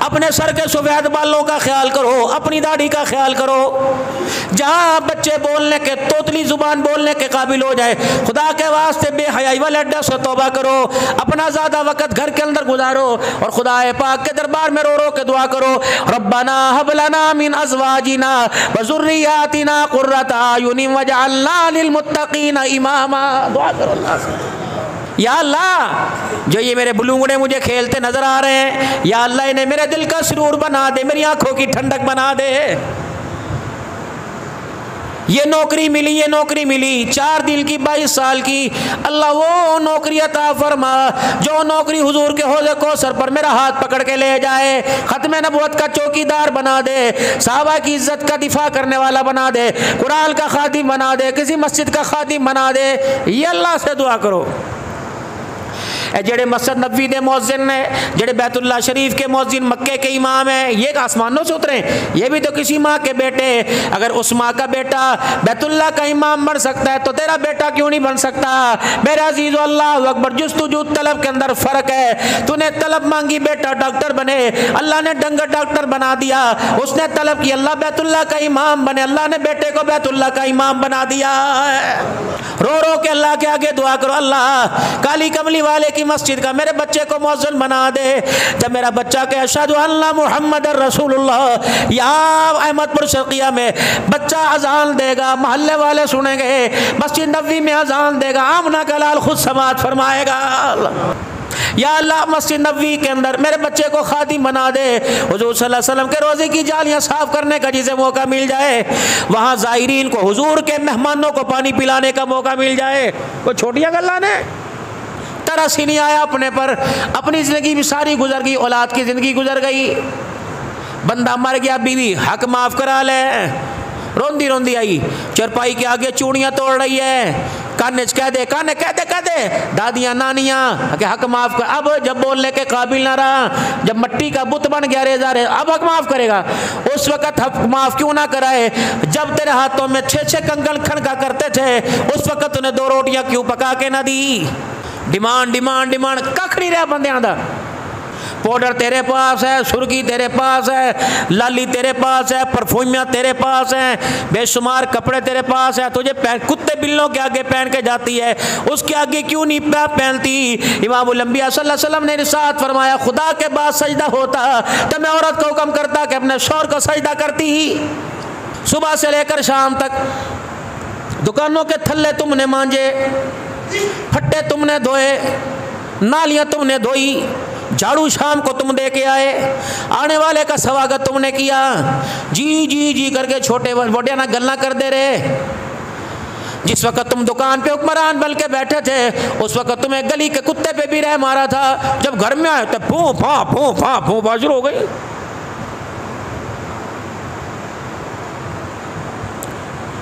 अपने सर के सफेद बालों का ख्याल करो, अपनी दाढ़ी का ख्याल करो। जहाँ बच्चे बोलने के, तोतली जुबान बोलने के काबिल हो जाए, खुदा के वास्ते बेहयाई वाले अड्डे से तौबा करो। अपना ज़्यादा वक्त घर के अंदर गुजारो और खुदा पाक के दरबार में रो रो के दुआ करो, रब्बना हब लना मिन अज़वाजिना व ज़ुर्रिय्यातिना क़ुर्रता अयुनिन वजअलना लिलमुत्तक़ीना इमामा। दुआ करो अल्लाह से, या अल्लाह जो ये मेरे बुलूंगड़े मुझे खेलते नजर आ रहे हैं, या अल्लाह इन्हें मेरे दिल का सुरूर बना दे, मेरी आंखों की ठंडक बना दे। ये नौकरी मिली, ये नौकरी मिली 4 दिन की 22 साल की, अल्लाह वो नौकरी अता फरमा जो नौकरी हुजूर के हौज़े कौसर पर मेरा हाथ पकड़ के ले जाए, खत्म नबुव्वत का चौकीदार बना दे, साहबा की इज्जत का दिफा करने वाला बना दे, कुरान का खादिम बना दे, किसी मस्जिद का खादिम बना दे। ये अल्लाह से दुआ करो। जेड़े मस्जिद नबवी के मुअज्जिन ने, जेड़े बैतुल्लाह शरीफ के मुअज्जिन, मक्के के इमाम हैं, ये आसमानों से उतरे, ये भी तो किसी माँ के बेटे। अगर उस माँ का बेटा बैतुल्लाह का इमाम बन सकता है तो तेरा बेटा क्यों नहीं बन सकता? मेरे अजीज़ अल्लाह अकबर, जुस्तुजू तलब के अंदर फ़र्क है। तूने तलब मांगी बेटा डॉक्टर बने, अल्लाह ने डंगर डॉक्टर बना दिया। उसने तलब की अल्लाह बैतुल्लाह का इमाम बने, अल्लाह ने बेटे को बैतुल्लाह का इमाम बना दिया। रो रो के अल्लाह के आगे दुआ करो, अल्लाह काली कमली वाले की मस्जिद का मेरे बच्चे को मुअज्जिन बना दे। जब मेरा बच्चा के अशहदु अन्ना मुहम्मद रसूलुल्लाह यहाँ अहमदपुर शर्किया में बच्चा अजान देगा, मोहल्ले वाले सुनेंगे, मस्जिद नबवी में अजान देगा, आमना का लाल खुद समात फरमाएगा। या अल्लाह मस्जिद नबवी के अंदर मेरे बच्चे को खादिम बना दे। हुजूर सल्लल्लाहु अलैहि वसल्लम के रोज़े की जालियाँ साफ़ करने का जिसे मौका मिल जाए, वहाँ ज़ायरीन को, हुजूर के मेहमानों को पानी पिलाने का मौका मिल जाए। वो छोटियाँ गल्ला ने तरस ही नहीं आया अपने पर, अपनी ज़िंदगी भी सारी गुजर गई, औलाद की ज़िंदगी गुजर गई। बंदा मर गया, बीवी हक माफ़ करा ले, रोंदी रोंदी आई, चरपाई के आगे चूड़ियाँ तोड़ रही है, काने कह दे, काने कह दे, दादियाँ नानियाँ कि हक माफ़ कर। अब जब बोलने के काबिल ना रहा, जब मट्टी का बुत बन गया रेजा रे, अब हक माफ़ करेगा। उस वक़्त हक माफ़ क्यों ना कराए जब तेरे हाथों में 6-6 कंगन खनका करते थे, उस वक़्त तूने 2 रोटियाँ क्यों पका के ना दी? डिमांड डिमांड डिमांड कख नहीं रहा बंदियां दा। पाउडर तेरे पास है, सुर्खी तेरे पास है, लाली तेरे पास है, परफ्यूमियाँ तेरे पास हैं, बेशुमार कपड़े तेरे पास है, तुझे कुत्ते बिल्लों के आगे पहन के जाती है, उसके आगे क्यों नहीं पहनती? इमामुल अंबिया सल्लल्लाहु अलैहि वसल्लम ने इरशाद फरमाया, खुदा के बाद सजदा होता तो मैं औरत को हुक्म करता कि अपने शौहर को सजदा करती ही। सुबह से लेकर शाम तक दुकानों के थल्ले तुमने मांजे, फट्टे तुमने धोए, नालियाँ तुमने धोई, झाड़ू शाम को तुम दे के आए, आने वाले का स्वागत तुमने किया, जी जी जी करके छोटे बड़े ना गल्ला कर दे रहे। जिस वक्त तुम दुकान पे हुक्मरान बन के बैठे थे, उस वक्त तुम्हें गली के कुत्ते पे भी रह मारा था। जब घर में आए तो फूं बाजुर हो गई।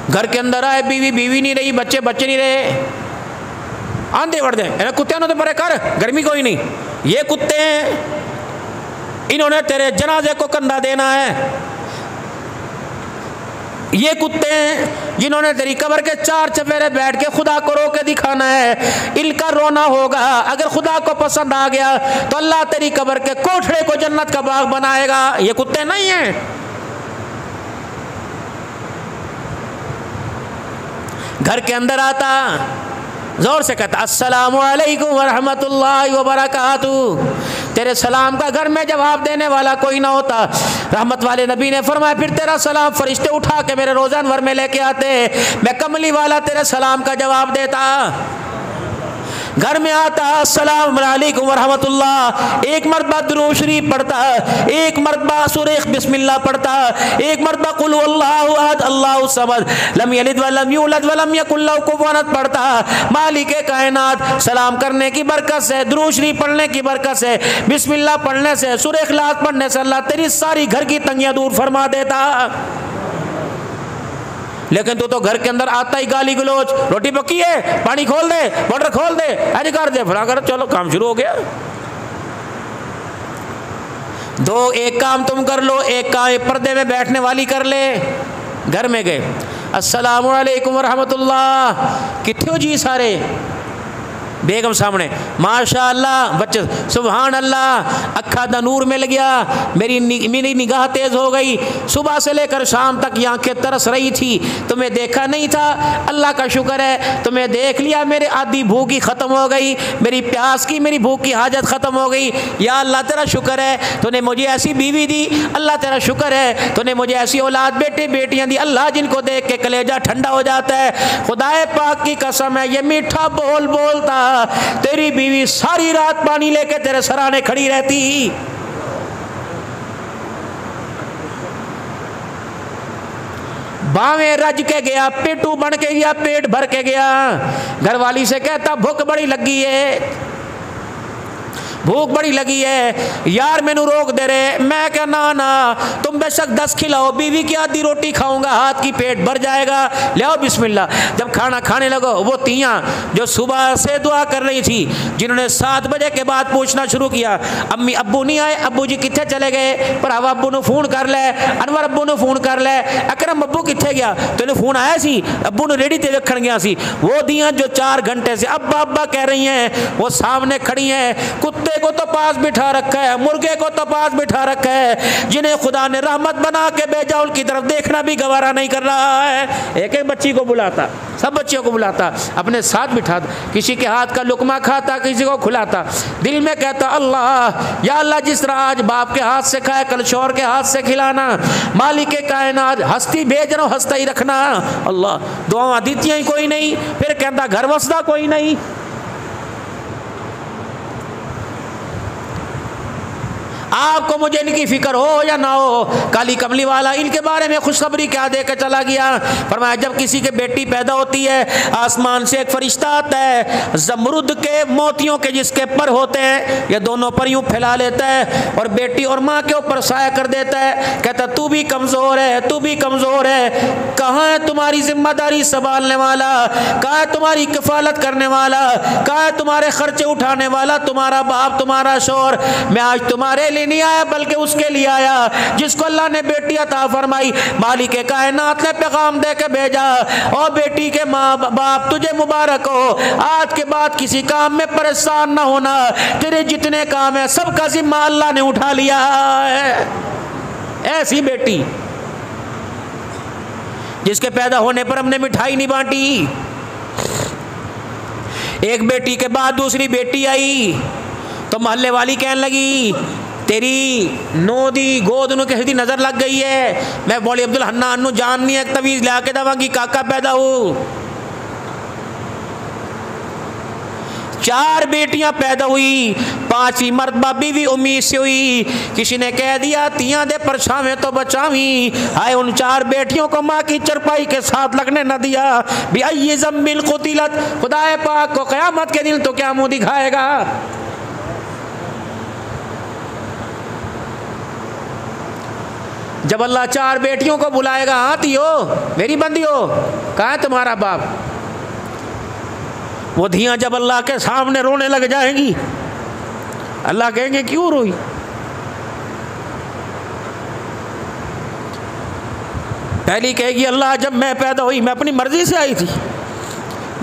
घर के अंदर आए, बीवी नहीं रही, बच्चे नहीं रहे, आंधे बढ़ जाए, कुत्ते तो परे कर, गर्मी कोई नहीं, ये कुत्ते हैं, इन्होंने तेरे जनाजे को कंधा देना है, ये कुत्ते हैं जिन्होंने तेरी कब्र के 4 चफेरे बैठ के खुदा को रो के दिखाना है, इनका रोना होगा। अगर खुदा को पसंद आ गया तो अल्लाह तेरी कब्र के कोठड़े को जन्नत का बाग बनाएगा। ये कुत्ते नहीं हैं। घर के अंदर आता, जोर से कहता अस्सलामु अलैकुम वरहमतुल्लाहि वबरकातुहू। तेरे सलाम का घर में जवाब देने वाला कोई ना होता। रहमत वाले नबी ने फरमाया, फिर तेरा सलाम फरिश्ते उठा के मेरे रोज़ा अनवर में लेके आते, मैं कमली वाला तेरे सलाम का जवाब देता। घर में आता, अस्सलाम अलैकुम वरहमतुल्लाह, एक मरतबा दुरूद शरीफ पढ़ता, एक मरतबा सूरह बिस्मिल्लाह पढ़ता, एक मरतबा कुल हुवल्लाहु अहद अल्लाहु समद लम यलिद वलम यूलद वलम यकुल लहू कुफुवन अहद पढ़ता। मालिक कायनात सलाम करने की बरकत से, दुरूद शरीफ पढ़ने की बरकत से, बिस्मिल्लाह पढ़ने से, सूरह इखलास पढ़ने से अल्लाह तेरी सारी घर की तंगियां दूर फरमा देता। लेकिन तू तो घर के अंदर आता ही गाली गलोच, रोटी पकी है, पानी खोल दे, मोटर खोल दे, ऐसे कर दे, फला कर, चलो काम शुरू हो गया। एक काम तुम कर लो, एक काम पर्दे में बैठने वाली कर ले। घर में गए, अस्सलामु अलैकुम वरहमतुल्लाह, किथे हो जी सारे? बेगम सामने माशाअल्लाह बच्चे सुभान अल्लाह, अखा दा नूर मिल गया, मेरी निगाह तेज़ हो गई। सुबह से लेकर शाम तक ये आंखें तरस रही थी, तुम्हें देखा नहीं था, अल्लाह का शुक्र है तुम्हें देख लिया, मेरे आधी भूख ही ख़त्म हो गई, मेरी प्यास की मेरी भूख की हाजत ख़त्म हो गई। या अल्लाह तेरा शुक्र है तूने मुझे ऐसी बीवी दी, अल्लाह तेरा शुक्र है तूने मुझे ऐसी औलाद बेटे बेटियां दी, अल्लाह जिनको देख के कलेजा ठंडा हो जाता है। खुदाए पाक की कसम है ये मीठा बोल बोलता, तेरी बीवी सारी रात पानी लेके तेरे सराहने खड़ी रहती। बावें रज के गया, पेटू बन के गया, पेट भर के गया। घरवाली से कहता भूख बड़ी लगी है, भूख बड़ी लगी है यार, मैनू रोक दे रहे। मैं क्या ना ना तुम बेशक 10 खिलाओ, बीवी की आधी रोटी खाऊंगा, हाथ की पेट भर जाएगा, ले आओ बिस्मिल्लाह। जब खाना खाने लगो, वो तियाँ जो सुबह से दुआ कर रही थी, जिन्होंने 7 बजे के बाद पूछना शुरू किया अम्मी अब्बू नहीं आए, अब्बू जी कितने चले गए, भरावा अब्बू ने फोन कर ले, अनवर अब्बू ने फोन कर ले, अकरम अब्बू कितने गया, तेने फोन आया सी, अब्बू ने रेडी ते वेखण गया सी। वो दियाँ जो 4 घंटे से अब्बा अब्बा कह रही हैं, वो सामने खड़ी हैं। कुत्ते को तो पास बिठा रखा है, मुर्गे को तो पास बिठा रखा है, जिन्हें खुदा ने रहमत बना के भेजा उनकी तरफ देखना भी गवारा नहीं कर रहा है। एक एक बच्ची को बुलाता, सब बच्चियों को बुलाता, अपने साथ बिठाता, किसी के हाथ का लुकमा खाता, किसी को खुलाता, दिल में कहता अल्लाह या अल्लाह जिस तरह आज बाप के हाथ से खाए कल शौहर के हाथ से खिलाना, मालिक के कायनात हस्ती भेज रहा हूं हंसता ही रखना। अल्लाह दुआ दीतियां ही कोई नहीं, फिर कहता घर वसदा कोई नहीं। आपको मुझे इनकी फिक्र हो या ना हो, काली कमली वाला इनके बारे में खुशखबरी क्या दे के चला गया। फरमाया जब किसी के बेटी पैदा होती है, आसमान से एक फरिश्ता आता है, जमरुद के मोतियों के जिसके पर होते हैं, ये दोनों पर यूं फैला लेता है और बेटी और माँ के ऊपर साया कर देता है। कहता तू भी कमज़ोर है, तू भी कमज़ोर है, कहाँ है तुम्हारी जिम्मेदारी संभालने वाला, कहाँ है तुम्हारी किफालत करने वाला, कहाँ है तुम्हारे खर्चे उठाने वाला, तुम्हारा बाप तुम्हारा शौहर। मैं आज तुम्हारे लिए नहीं आया बल्कि उसके लिए आया जिसको अल्लाह ने बेटी अता फरमाई। मालिक के कायनात ने पैगाम दे के भेजा, और बेटी के माँ बाप तुझे मुबारक हो, आज के बाद किसी काम में परेशान ना होना, तेरे जितने काम है सबका जिम्मा अल्लाह ने उठा लिया है। ऐसी बेटी जिसके पैदा होने पर हमने मिठाई नहीं बांटी। एक बेटी के बाद दूसरी बेटी आई तो मोहल्ले वाली कहने लगी तेरी नोदी गोद नु किसी नजर लग गई है। मैं बोली अब्दुल हन्नान नु जाननी है, तवीज ला के दवांगी, काका पैदा हो। 4 बेटियां पैदा हुई, 5वीं मर्तबा बीवी उम्मीद से हुई। किसी ने कह दिया तियां दे परछावें तो बचावी, हाय उन 4 बेटियों को माँ की चरपाई के साथ लगने न दिया। बिअय्यि ज़म्बिल क़ुतिलत, खुदाए पाक को क़यामत के दिन तो क्या मुंह दिखाएगा। जब अल्लाह 4 बेटियों को बुलाएगा, आती हो मेरी बंदी हो, कहाँ है तुम्हारा बाप। वो धियाँ जब अल्लाह के सामने रोने लग जाएंगी, अल्लाह कहेंगे क्यों रोई। पहली कहेगी अल्लाह जब मैं पैदा हुई मैं अपनी मर्जी से आई थी,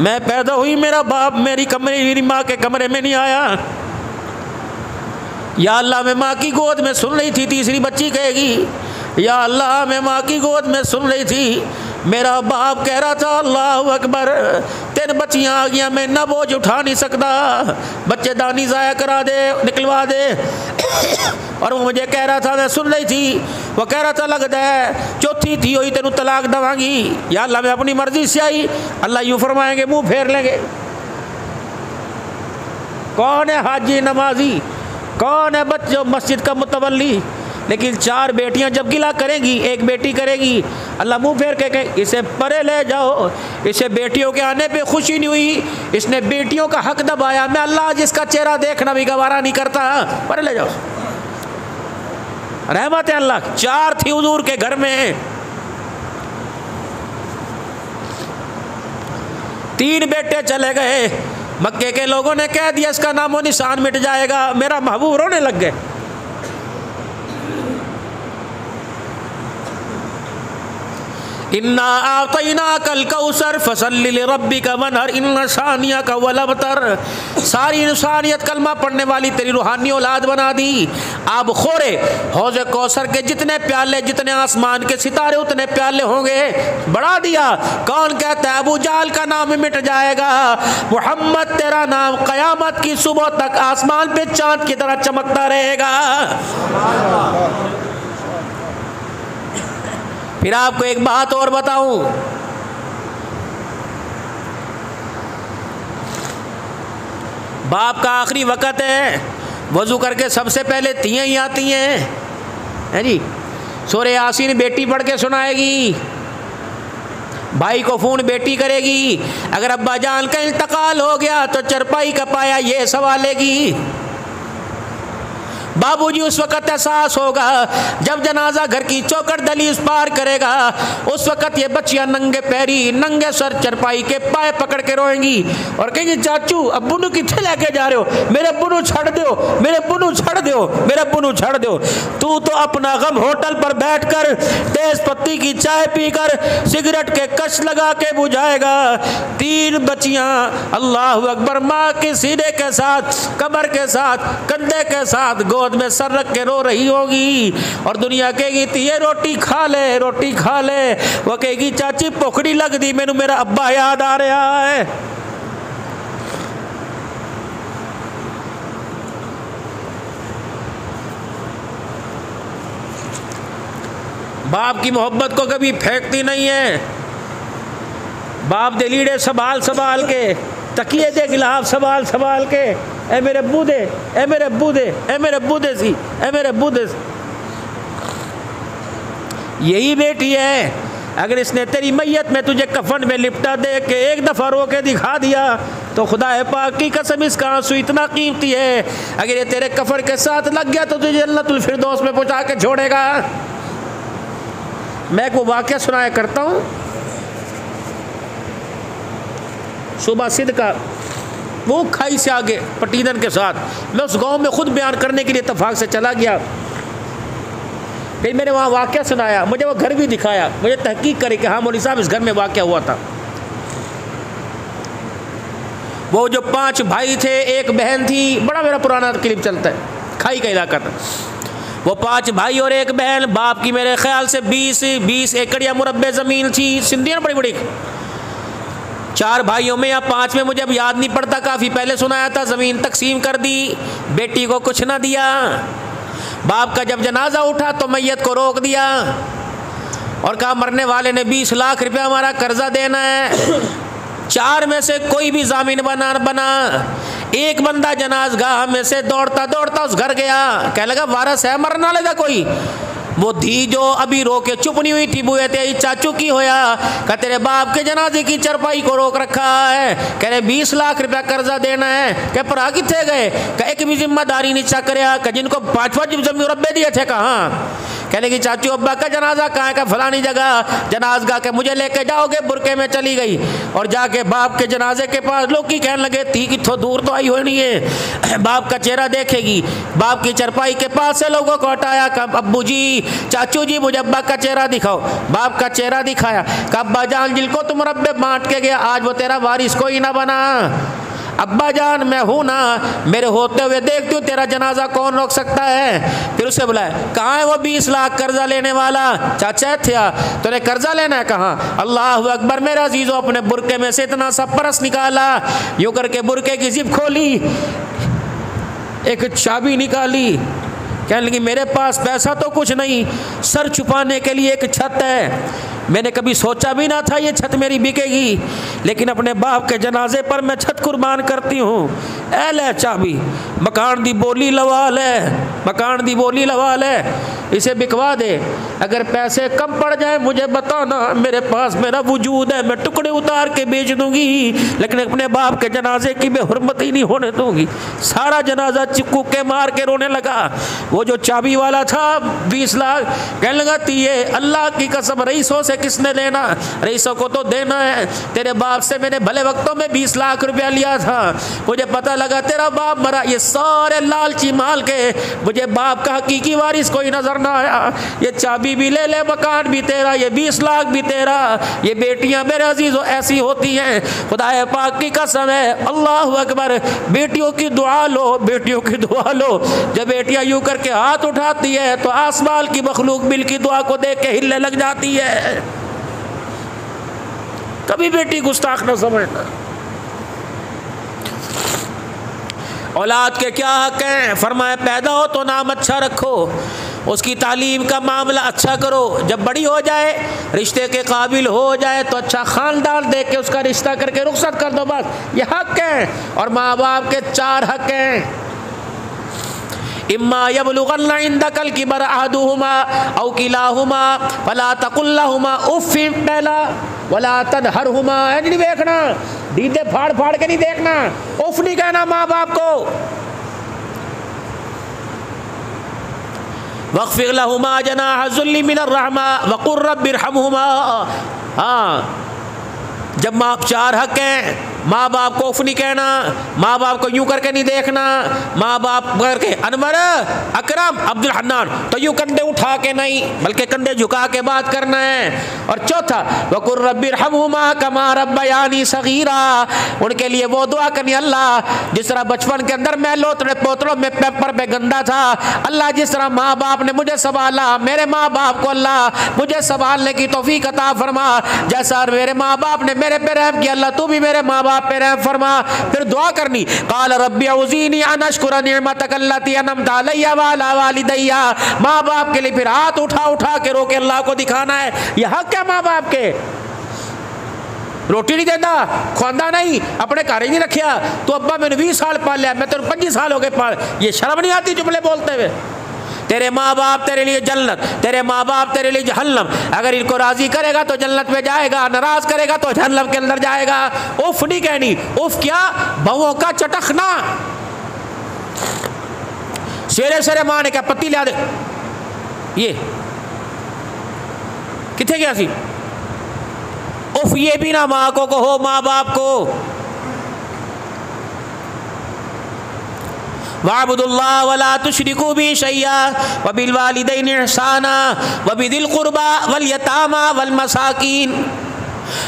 मैं पैदा हुई मेरा बाप मेरी माँ के कमरे में नहीं आया। या अल्लाह मैं माँ की गोद में सुन रही थी। तीसरी बच्ची कहेगी या अल्लाह मैं माँ की गोद में सुन रही थी, मेरा बाप कह रहा था अल्लाह अकबर, 3 बच्चियाँ आ गया, मैं न बोझ उठा नहीं सकता, बच्चेदानी ज़ाया करा दे, निकलवा दे। और वो मुझे कह रहा था, मैं सुन रही थी, वो कह रहा था लगता है चौथी थी हुई तेनू तलाक दवांगी। या अल्लाह मैं अपनी मर्जी से आई। अल्लाह यूँ फरमाएंगे मुँह फेर लेंगे। कौन है हाजी नमाजी, कौन है बच्चों मस्जिद का मुतवल्ली। लेकिन 4 बेटियां जब गिला करेंगी, एक बेटी करेगी, अल्लाह मुंह फेर के कहे इसे परे ले जाओ, इसे बेटियों के आने पे खुशी नहीं हुई, इसने बेटियों का हक दबाया, मैं अल्लाह जिसका चेहरा देखना भी गवारा नहीं करता, परे ले जाओ। रहमत है अल्लाह। 4 थी हुजूर के घर में, 3 बेटे चले गए। मक्के के लोगों ने कह दिया इसका नामो निशान मिट जाएगा। मेरा महबूब रोने लग गए। इन्ना आतैना कल कौसर फसल्लि लिरब्बिका वनहर इन्ना शानियका वल अबतर। सारी इंसानियत कलमा पढ़ने वाली तेरी रूहानी औलाद बना दी। अब खोरे हौज़ कौसर के जितने प्याले, जितने आसमान के सितारे उतने प्याले होंगे, बढ़ा दिया। कौन कहता है? अबू जाल का नाम मिट जाएगा, मोहम्मद तेरा नाम क़यामत की सुबह तक आसमान पे चांद की तरह चमकता रहेगा। फिर आपको एक बात और बताऊं, बाप का आखिरी वक़्त है, वज़ू करके सबसे पहले तियाँ ही आती हैं जी। सूरह यासीन बेटी पढ़ के सुनाएगी, भाई को फ़ोन बेटी करेगी। अगर अब्बा जान का इंतकाल हो गया तो चरपाई का पाया ये सवालेगी। बाबूजी उस वक़्त एहसास होगा जब जनाजा घर की चौखट दहलीज पार करेगा, उस वक़्त ये बच्चियां नंगे पैरी, नंगे सर चरपाई के पाए पकड़ के रोएंगी और कहेंगी चाचू अब्बू नु किथे लेके जा रहे हो, मेरे अब्बू नु छड़ दो, मेरे अब्बू नु छड़ दो, मेरे अब्बू नु छड़ दो। तू तो अपना गम होटल पर बैठकर तेज पत्ती की चाय पीकर सिगरेट के कश लगा के बुझाएगा। 3 बच्चियां अल्लाह अकबर माँ के सीने के साथ, कमर के साथ, कंधे के साथ गोद में सर रख के रो रही होगी और दुनिया कहेगी ये रोटी खा ले, रोटी खा ले। वो कहेगी चाची पोखड़ी लग दी, मैनू मेरा अब्बा याद आ रहा है। बाप की मोहब्बत को कभी फेंकती नहीं है। बाप दे लीड़े संभाल संभाल के, तकिए दे गिलाफ संभाल संभाल के, ए मेरे अब्बू दे, ए मेरे अब्बू दे, ए मेरे अब्बू दे सी, ए मेरे अब्बू दे। यही बेटी है, अगर इसने तेरी मैयत में तुझे कफन में लिपटा दे के एक दफ़ा रो के दिखा दिया तो खुदा पाक की कसम इसका आंसू इतना कीमती है, अगर ये तेरे कफन के साथ लग गया तो तुझे जन्नतुल फिरदौस में पहुँचा के छोड़ेगा। मैं एक वो वाक़या सुनाया करता हूँ। सुबह सिद्ध का वो खाई से आगे पटीदन के साथ, मैं उस गांव में ख़ुद बयान करने के लिए इत्तेफाक से चला गया। फिर मैंने वहाँ वाक़या सुनाया, मुझे वो घर भी दिखाया, मुझे तहकीक करी कि हाँ मौलवी साहब इस घर में वाक़या हुआ था। वो जो 5 भाई थे, एक बहन थी, बड़ा मेरा पुराना क्लिप चलता है, खाई का इलाका था। वो 5 भाई और एक बहन, बाप की मेरे ख्याल से 20 एकड़ या मुरब्बे ज़मीन थी, सिंधियाँ बड़ी बड़ी। 4 भाइयों में या 5 में मुझे अब याद नहीं पड़ता, काफ़ी पहले सुनाया था। ज़मीन तकसीम कर दी, बेटी को कुछ ना दिया। बाप का जब जनाजा उठा तो मैयत को रोक दिया और कहा मरने वाले ने 20 लाख रुपया हमारा कर्जा देना है। 4 में से कोई भी जामीन बना। एक बंदा जनाजगाह में से दौड़ता दौड़ता उस घर गया, कह लगा वारस है, मरना लगा कोई। वो धी जो अभी रो के चुप नहीं हुई थी, बुए थे चाचू की होया, कह तेरे बाप के जनाजे की चरपाई को रोक रखा है, कह रहे 20 लाख रुपया कर्जा देना है। कह भरा किथे गए? कह एक भी जिम्मेदारी नहीं चक रहा, कह जिनको 5 मुरब्बे दिए थे कहाँ? कहने की चाचू अब्बा का जनाजा कहाँ का? फलानी जगह जनाजगा के मुझे लेके जाओगे? बुरके में चली गई और जाके बाप के जनाजे के पास लोग की कहने लगे थी कि थोड़ा दूर तो आई होनी है, बाप का चेहरा देखेगी। बाप की चरपाई के पास से लोगों को हटाया, कहा अब्बू जी, चाचू जी मुझे अब्बा का चेहरा दिखाओ। बाप का चेहरा दिखाया, कहा अब्बा जान जिनको तुम मुरब्बे बांट के गया आज वो तेरा वारिस कोई ना बना। अब्बा जान मैं हूँ ना, मेरे होते हुए देखती हूँ तेरा जनाजा कौन रोक सकता है? फिर उसे बुलाया, कहाँ है वो 20 लाख कर्जा लेने वाला? चाचा थे, तूने कर्जा लेना है? कहाँ? अल्लाह अकबर मेरा अजीज़ो, अपने बुरके में से इतना सा परस निकाला, यूँ करके बुरके की जिप खोली, एक चाबी निकाली, कहने लगी मेरे पास पैसा तो कुछ नहीं, सर छुपाने के लिए एक छत है। मैंने कभी सोचा भी ना था ये छत मेरी बिकेगी, लेकिन अपने बाप के जनाजे पर मैं छत कुर्बान करती हूँ। ए ले चाबी, मकान दी बोली लवा ले, मकान दी बोली लवा ले, इसे बिकवा दे। अगर पैसे कम पड़ जाए मुझे बताना, मेरे पास मेरा वजूद है, मैं टुकड़े उतार के बेच दूंगी, लेकिन अपने बाप के जनाजे की बेहुरमती नहीं होने दूंगी। सारा जनाजा चिक्कू के मार के रोने लगा। वो जो चाबी वाला था 20 लाख, कहने लगा ये अल्लाह की कसम रईसों से किसने लेना? रईसों को तो देना है। तेरे बाप से मैंने भले वक्तों में 20 लाख रुपया लिया था, मुझे पता लगा तेरा बाप मरा, ये सारे लालची माल के मुझे बाप का हकीकी वारिस कोई नजर करना आया, ये चाबी भी ले ले, मकान भी तेरा, ये 20 लाख भी तेरा। ये बेटियां मेरे अजीजों ऐसी होती हैं, खुदा पाक की कसम है, अल्लाह अकबर। बेटियों की दुआ लो, बेटियों की दुआ लो। जब बेटियां यूं करके हाथ उठाती है तो आसमान की मखलूक बिल की दुआ को देख के हिलने लग जाती है। कभी बेटी गुस्ताख न समझना। औलाद के क्या हक हैं? फरमाया पैदा हो तो नाम अच्छा रखो, उसकी तालीम का मामला अच्छा करो, जब बड़ी हो जाए रिश्ते के काबिल हो जाए तो अच्छा ख़ानदान देख के उसका रिश्ता करके रुखसत कर दो, बस ये हक हैं। और माँ बाप के 4 हक हैं। इम्मा यबलुगन्ना इंदकल किबर अहदुहुमा औ किलाहुमा फला तकुल लहुमा उफ़्फ़िन पहला वला तनहरहुमा। नहीं देखना, दीदे फाड़ फाड़ के नहीं देखना, उफ नहीं कहना माँ बाप को। वक़्फ़िर लहुमा जनाह ज़ुल्लि मिनर रहमा वक़ुर रब्बिरहमहुमा। हाँ, जब माँ 4 हक हैं, माँ बाप को उफ नहीं कहना, माँ बाप को यूं करके नहीं देखना, माँ बाप करके अनवर अकरम अब्दुल हन्नान तो यूं कंधे उठा के नहीं, बल्कि कंधे झुका के बात करना है। और चौथा वक़ुर रब्बिरहमहुमा कमा रब्बयानी सगीरा, उनके लिए वो दुआ करनी, अल्लाह जिस तरह बचपन के अंदर मैं लोतड़े पोतड़ों में पेपर पे गंदा था, अल्लाह जिस तरह माँ बाप ने मुझे संभाला, मेरे माँ बाप को अल्लाह मुझे संभालने की तौफीक अता फरमा। जैसा मेरे माँ बाप ने मेरे पे रहम किया, अल्लाह तू भी मेरे माँ बाप पे रहम फरमा। फिर दुआ करनी, काल रब्बी औज़ीनी अन अश्कुरा निअमतक अल्लती अनअमत अलैया व अला वालिदैया। माँ बाप के लिए फिर हाथ उठा उठा के रो के अल्लाह को दिखाना है। यह हक है माँ बाप के। रोटी नहीं देता, खुआंदा नहीं, अपने घर ही नहीं रखिया, तो अब्बा मैंने 20 साल पाल लिया, मैं तो 25 साल हो गए पाल, ये शर्म नहीं आती जुमले बोलते हुए? तेरे माँ बाप तेरे लिए जन्नत, तेरे माँ बाप तेरे लिए जहन्नम। अगर इनको राजी करेगा तो जन्नत में जाएगा, नाराज करेगा तो जहन्नम के अंदर जाएगा। उफ नहीं कहनी, उफ क्या, बहुओं का चटकना। सवेरे सवेरे माँ ने क्या पत्ती ला दे, ये किथे गया सी, उफ ये भी ना माँ को कहो, माँ बाप को। वाबुदुल्लाह वला तुशरिकू बिही शैया व बिल वालिदैनि इहसाना व बिदिल कुर्बा वल यतामा वल मसाकीन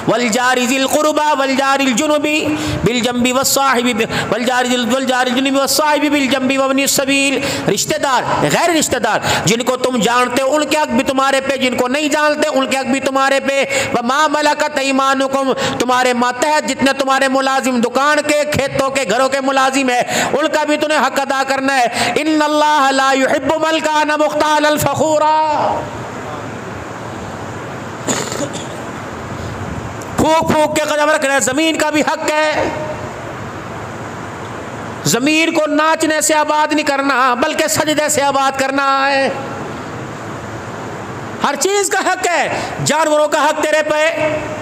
वल जारि ज़िल कुर्बा वल जारिल जुनुबी बिल जंबी वस्साहिबी वल जारिल जुनुबी वस्साहिबी बिल जंबी वब्नि सबील। रिश्तेदार, गैर रिश्तेदार, जिनको तुम जानते हो उनके हक भी तुम्हारे पे, जिनको नहीं जानते उनके हक भी तुम्हारे पे। व मा मलकत ऐमानुकुम, तुम्हारे मातहत जितने तुम्हारे मुलाजिम दुकान के, खेतों के, घरों के मुलाजिम है, उनका भी तुम्हें हक अदा करना है। इन्नल्लाह ला युहिब्बु मन कान मुख्तालन फखूरा। फूक फूक के कदम रख रहे हैं। जमीन का भी हक है, जमीन को नाचने से आबाद नहीं करना बल्कि सजदे से आबाद करना है। हर चीज का हक है। जानवरों का हक तेरे पे।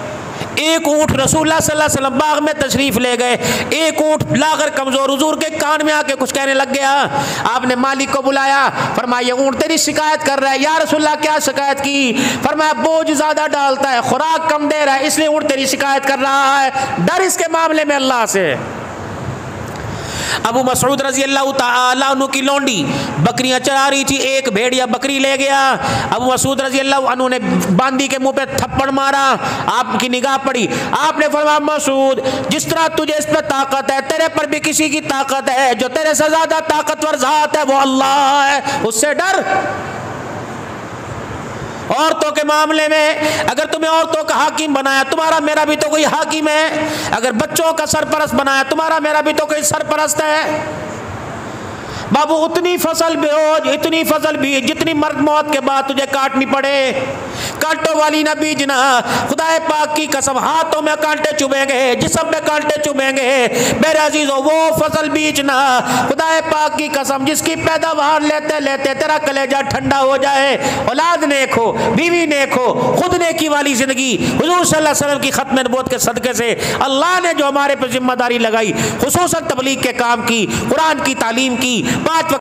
एक ऊँट रसूलुल्लाह सल्लल्लाहु अलैहि वसल्लम बाग में तशरीफ ले गए, एक ऊँट लाकर कमजोर हुजूर के कान में आके कुछ कहने लग गया। आपने मालिक को बुलाया, फरमाया ऊँट तेरी शिकायत कर रहा है। या रसूलुल्लाह क्या शिकायत की? फरमाया बोझ ज्यादा डालता है, खुराक कम दे रहा है, इसलिए ऊँट तेरी शिकायत कर रहा है। डर इसके मामले में अल्लाह से। अबू मसऊद रजी अल्लाह तआला अन्हु की लौंडी बकरियां चरा रही थी, एक भेड़िया बकरी ले गया। अबू मसऊद रजी अल्लाह अन्हु ने बांदी के मुंह पे थप्पड़ मारा, आपकी निगाह पड़ी, आपने फरमाया मसऊद जिस तरह तुझे इस पे ताकत है, तेरे पर भी किसी की ताकत है, जो तेरे से ज्यादा ताकतवर ज़ात है वो अल्लाह है, उससे डर। औरतों के मामले में अगर तुम्हें औरतों का हाकिम बनाया, तुम्हारा मेरा भी तो कोई हाकिम है। अगर बच्चों का सरपरस्त बनाया, तुम्हारा मेरा भी तो कोई सरपरस्त है। बाबू उतनी फसल बेच, इतनी फसल बीज जितनी मर्द मौत के बाद तुझे काटनी पड़े। कांटों वाली ना बीजना, खुदाए पाक की कसम हाथों में कांटे चुभेंगे, जिस्म में कांटे चुभेंगे। मेरे अजीजों वो फसल बीजना, खुदाए पाक की कसम जिसकी पैदावार लेते लेते तेरा कलेजा ठंडा हो जाए। औलाद नेक हो, बीवी नेक हो, खुद नेकी वाली जिंदगी। हुजूर सल्लल्लाहु अलैहि वसल्लम की खत्म नबूवत के सदके से अल्लाह ने जो हमारे पर जिम्मेदारी लगाई, खुसूसन तबलीग के काम की, कुरान की तालीम की, 5